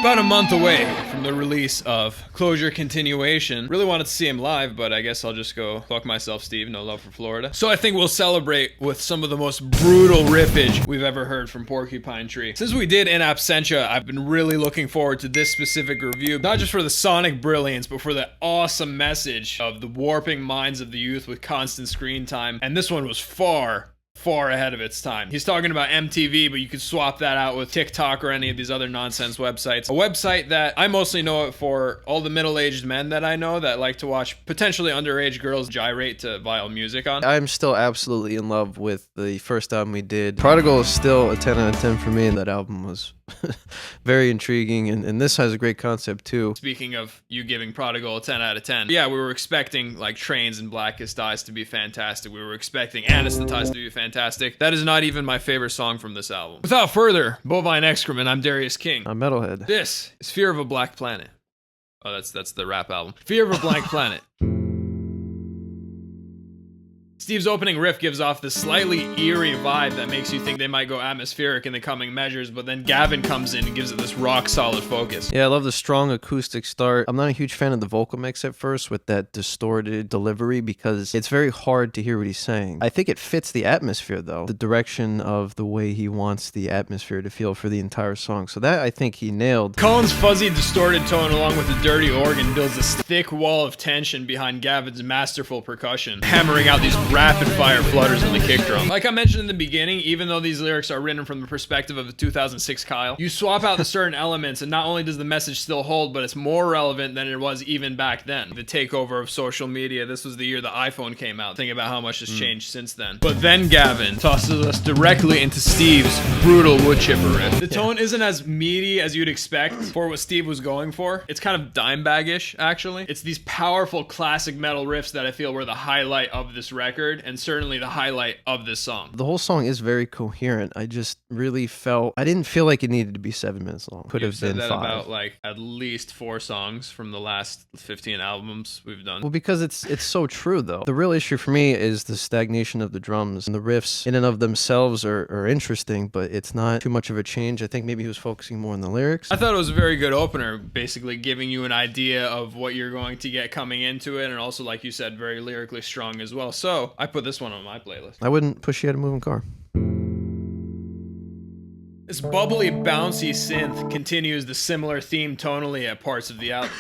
About a month away from the release of Closure Continuation. Really wanted to see him live, but I guess I'll just go fuck myself, Steve. No love for Florida. So I think we'll celebrate with some of the most brutal riffage we've ever heard from Porcupine Tree. Since we did In Absentia, I've been really looking forward to this specific review, not just for the sonic brilliance, but for the awesome message of the warping minds of the youth with constant screen time. And this one was far ahead of its time. He's talking about MTV, but you could swap that out with TikTok or any of these other nonsense websites. A website that I mostly know it for all the middle-aged men that I know that like to watch potentially underage girls gyrate to vile music on. I'm still absolutely in love with the first album we did. Prodigal is still a 10 out of 10 for me, and that album was very intriguing, and this has a great concept too. Speaking of you giving Prodigal a 10 out of 10, yeah, we were expecting like Trains and Blackest Eyes to be fantastic. We were expecting Anesthetize to be fantastic. That is not even my favorite song from this album. Without further bovine excrement, I'm Darius King. I'm Metalhead. This is Fear of a Black Planet. Oh, that's the rap album. Fear of a Blank Planet. Steve's opening riff gives off this slightly eerie vibe that makes you think they might go atmospheric in the coming measures, but then Gavin comes in and gives it this rock-solid focus. Yeah, I love the strong acoustic start. I'm not a huge fan of the vocal mix at first with that distorted delivery because it's very hard to hear what he's saying. I think it fits the atmosphere, though, the direction of the way he wants the atmosphere to feel for the entire song. So that, I think, he nailed. Colin's fuzzy, distorted tone along with the dirty organ builds this thick wall of tension behind Gavin's masterful percussion, hammering out these rapid-fire flutters on the kick drum. Like I mentioned in the beginning, even though these lyrics are written from the perspective of the 2006 Kyle, you swap out the certain elements and not only does the message still hold, but it's more relevant than it was even back then. The takeover of social media, this was the year the iPhone came out. Think about how much has changed since then. But then Gavin tosses us directly into Steve's brutal wood chipper riff. The tone isn't as meaty as you'd expect for what Steve was going for. It's kind of Dimebag-ish, actually. It's these powerful classic metal riffs that I feel were the highlight of this record, and certainly the highlight of this song. The whole song is very coherent. I just really felt, I didn't feel like it needed to be 7 minutes long. Could have been 5. About like at least 4 songs from the last 15 albums we've done. Well, because it's so true though. The real issue for me is the stagnation of the drums, and the riffs in and of themselves are interesting, but it's not too much of a change. I think maybe he was focusing more on the lyrics. I thought it was a very good opener, basically giving you an idea of what you're going to get coming into it, and also, like you said, very lyrically strong as well. So I put this one on my playlist. I wouldn't push you out a moving car. This bubbly, bouncy synth continues the similar theme tonally at parts of the album.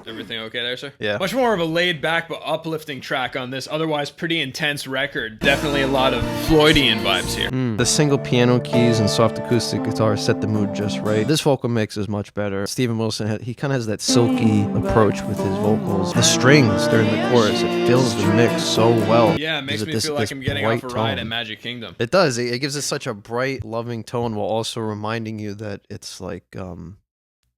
Everything okay there, sir? Yeah. Much more of a laid-back but uplifting track on this otherwise pretty intense record. Definitely a lot of Floydian vibes here. The single piano keys and soft acoustic guitar set the mood just right. This vocal mix is much better. Steven Wilson, he kind of has that silky approach with his vocals. The strings during the chorus, it fills the mix so well. Yeah, it makes me feel like I'm getting off a ride at Magic Kingdom. It does. It gives it such a bright, loving tone while also reminding you that it's like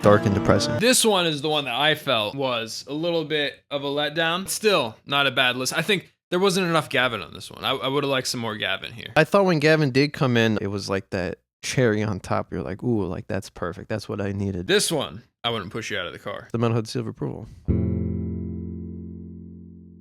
dark and depressing. This one is the one that I felt was a little bit of a letdown. Still not a bad list. I think there wasn't enough Gavin on this one. I would have liked some more Gavin here. I thought when Gavin did come in, it was like that cherry on top. You're like, ooh, like that's perfect. That's what I needed. This one, I wouldn't push you out of the car. The Metalhead seal of approval.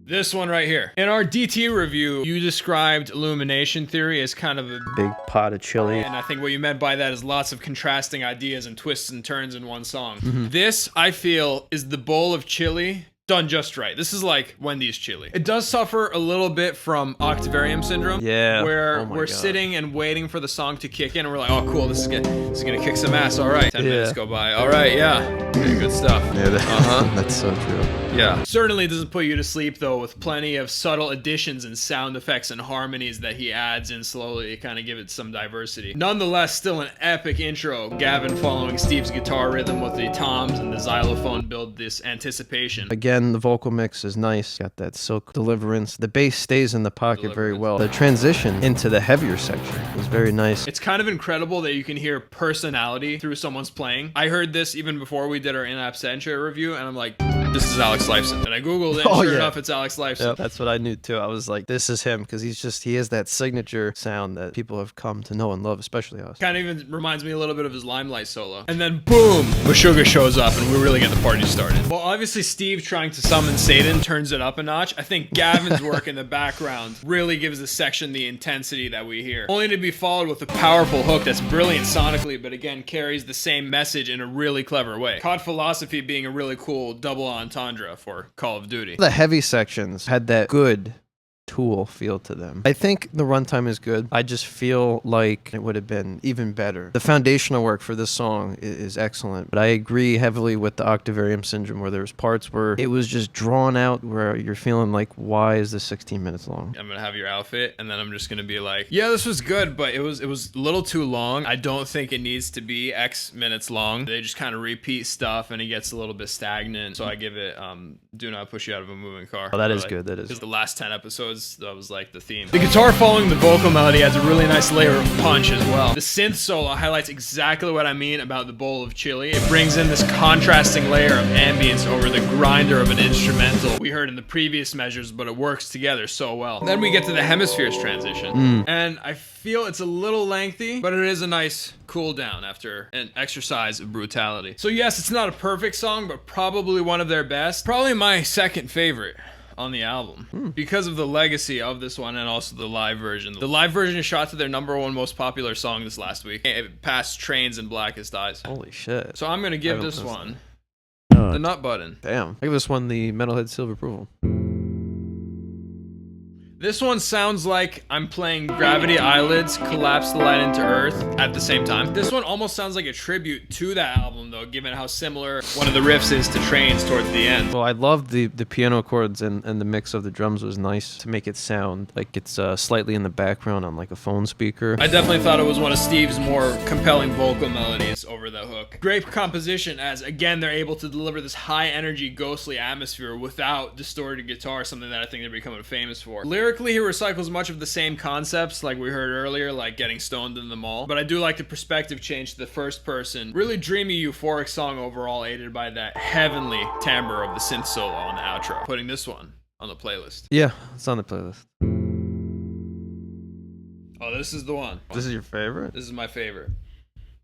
This one right here. In our DT review, you described Illumination Theory as kind of a big pot of chili. And I think what you meant by that is lots of contrasting ideas and twists and turns in one song. This, I feel, is the bowl of chili done just right. This is like Wendy's chili. It does suffer a little bit from Octavarium syndrome. Yeah. Where we're sitting and waiting for the song to kick in, and we're like, oh, cool, this is gonna kick some ass. All right. 10 minutes go by. All right, yeah. Okay, good stuff. Yeah, that's so true. Yeah. Certainly doesn't put you to sleep, though, with plenty of subtle additions and sound effects and harmonies that he adds in slowly to kind of give it some diversity. Nonetheless, still an epic intro. Gavin following Steve's guitar rhythm with the toms and the xylophone build this anticipation. Again, the vocal mix is nice. Got that silk deliverance. The bass stays in the pocket very well. The transition into the heavier section is very nice. It's kind of incredible that you can hear personality through someone's playing. I heard this even before we did our In Absentia review, and I'm like, This is Alex Lifeson. And I Googled it, and sure enough, it's Alex Lifeson. Yeah, that's what I knew too. I was like, this is him, because he has that signature sound that people have come to know and love, especially us. Kind of even reminds me a little bit of his Limelight solo. And then boom, meshuggah shows up and we really get the party started. Well, obviously Steve trying to summon Satan turns it up a notch. I think Gavin's work in the background really gives this section the intensity that we hear. Only to be followed with a powerful hook that's brilliant sonically, but again carries the same message in a really clever way. COD Philosophy being a really cool double entendre for Call of Duty. The heavy sections had that good Tool feel to them. I think the runtime is good. I just feel like it would have been even better. The foundational work for this song is excellent, but I agree heavily with the Octavarium Syndrome, where there's parts where it was just drawn out, where you're feeling like, why is this 16 minutes long? I'm gonna have your outfit, and then I'm just gonna be like, yeah, this was good, but it was a little too long. I don't think it needs to be X minutes long. They just kind of repeat stuff, and it gets a little bit stagnant. So I give it, do not push you out of a moving car. Oh, that is good. That is. Because the last 10 episodes, that was like the theme. The guitar following the vocal melody adds a really nice layer of punch as well. The synth solo highlights exactly what I mean about the bowl of chili. It brings in this contrasting layer of ambience over the grinder of an instrumental we heard in the previous measures, but it works together so well. Then we get to the hemispheres transition, and I feel it's a little lengthy, but it is a nice cool down after an exercise of brutality. So yes, it's not a perfect song, but probably one of their best. Probably my second favorite on the album because of the legacy of this one and also the live version. The live version is shot to their #1 most popular song this last week. It passed Trains and Blackest Eyes. Holy shit. So I'm gonna give this one the nut button. Damn. I give this one the Metalhead Seal of Approval. This one sounds like I'm playing Gravity Eyelids, Collapse the Light into Earth at the same time. This one almost sounds like a tribute to that album though, given how similar one of the riffs is to Trains towards the end. Well, I loved the piano chords and the mix of the drums was nice to make it sound like it's slightly in the background on like a phone speaker. I definitely thought it was one of Steve's more compelling vocal melodies over the hook. Great composition, as again they're able to deliver this high energy ghostly atmosphere without distorted guitar, something that I think they're becoming famous for. Lyrically, he recycles much of the same concepts like we heard earlier, like getting stoned in the mall, but I do like the perspective change to the first person. Really dreamy, euphoric song overall, aided by that heavenly timbre of the synth solo on the outro. Putting this one on the playlist. Yeah, it's on the playlist. Oh, this is the one. This is your favorite? This is my favorite.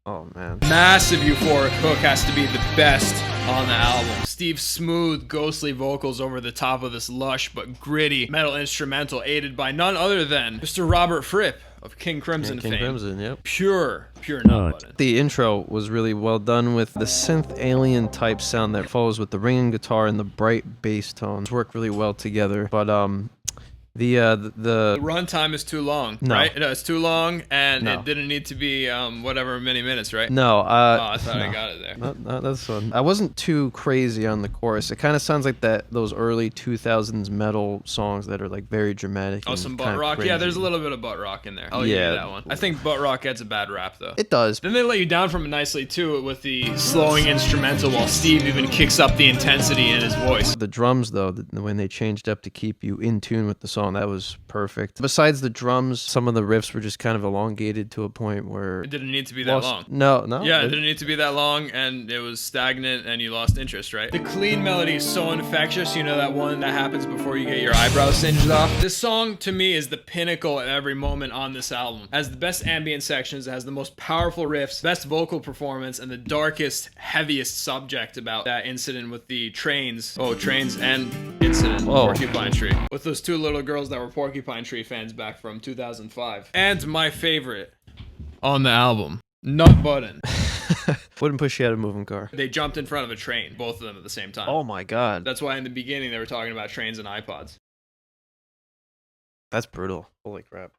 Oh, man. Massive euphoric hook has to be the best on the album. Steve's smooth, ghostly vocals over the top of this lush but gritty metal instrumental, aided by none other than Mr. Robert Fripp of King Crimson fame. King Crimson, yep. Pure nut button. The intro was really well done with the synth alien type sound that follows with the ringing guitar and the bright bass tones. Work really well together. But the runtime is too long, no. right? No, it's too long, and No. it didn't need to be whatever many minutes, right? No. I thought I got it there. Not this one. I wasn't too crazy on the chorus. It kind of sounds like those early 2000s metal songs that are like very dramatic. Oh, some butt rock. crazy. Yeah, there's a little bit of butt rock in there. I'll give you that one. I think butt rock gets a bad rap though. It does. Then they let you down from it nicely too with the slowing instrumental, while Steve even kicks up the intensity in his voice. The drums though, when they changed up to keep you in tune with the song, that was perfect. Besides the drums, some of the riffs were just kind of elongated to a point where It didn't need to be that long. No. Yeah, it didn't need to be that long, and it was stagnant, and you lost interest, right? The clean melody is so infectious. You know that one that happens before you get your eyebrows singed off? This song, to me, is the pinnacle at every moment on this album. It has the best ambient sections, it has the most powerful riffs, best vocal performance, and the darkest, heaviest subject about that incident with the trains. Oh, trains and incident. Whoa. Porcupine Tree. With those two little girls that were Porcupine Tree fans back from 2005. And my favorite on the album, Nut Button. Wouldn't push you out of a moving car. They jumped in front of a train, both of them at the same time. Oh my god. That's why in the beginning they were talking about trains and iPods. That's brutal. Holy crap.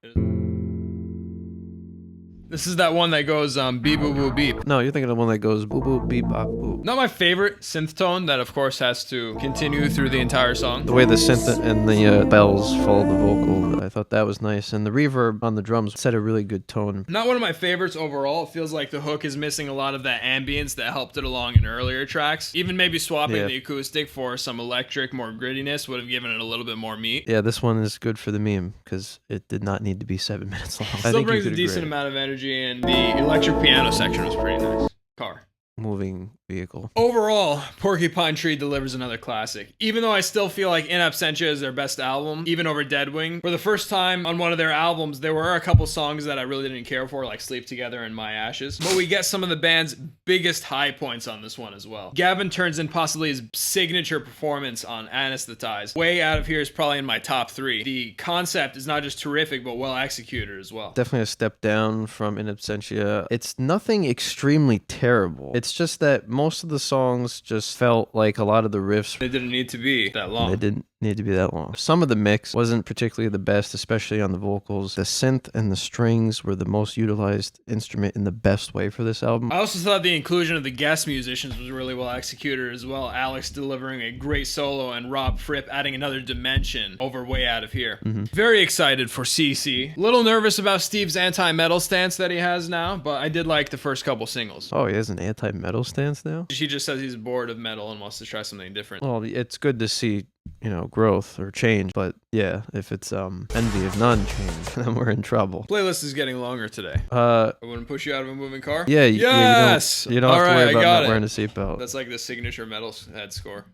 This is that one that goes beep boop boop beep. No, you're thinking of the one that goes boop boop beep bop boop. Not my favorite synth tone that of course has to continue through the entire song. The way the synth and the bells follow the vocal, I thought that was nice. And the reverb on the drums set a really good tone. Not one of my favorites overall. It feels like the hook is missing a lot of that ambience that helped it along in earlier tracks. Even maybe swapping the acoustic for some electric, more grittiness would have given it a little bit more meat. Yeah, this one is good for the meme because it did not need to be 7 minutes long. Still brings a decent amount of energy, and the electric piano section was pretty nice. Car. Moving vehicle. Overall, Porcupine Tree delivers another classic. Even though I still feel like In Absentia is their best album, even over Deadwing, for the first time on one of their albums, there were a couple songs that I really didn't care for, like Sleep Together and My Ashes. But we get some of the band's biggest high points on this one as well. Gavin turns in possibly his signature performance on Anesthetize. Way Out of Here is probably in my top 3. The concept is not just terrific, but well executed as well. Definitely a step down from In Absentia. It's nothing extremely terrible. It's just that most of the songs just felt like a lot of the riffs. They didn't need to be that long. They didn't need to be that long. Some of the mix wasn't particularly the best, especially on the vocals. The synth and the strings were the most utilized instrument in the best way for this album. I also thought the inclusion of the guest musicians was really well executed as well. Alex delivering a great solo and Rob Fripp adding another dimension over Way Out of Here. Very excited for CC. Little nervous about Steve's anti-metal stance that he has now, but I did like the first couple singles. Oh, he has an anti-metal stance now? He just says he's bored of metal and wants to try something different. Well, it's good to see, growth or change, but yeah, if it's envy of none change, then we're in trouble. Playlist is getting longer today. I wouldn't push you out of a moving car. Yeah, yes. you don't have to worry about not wearing a seatbelt. That's like the signature metal head score.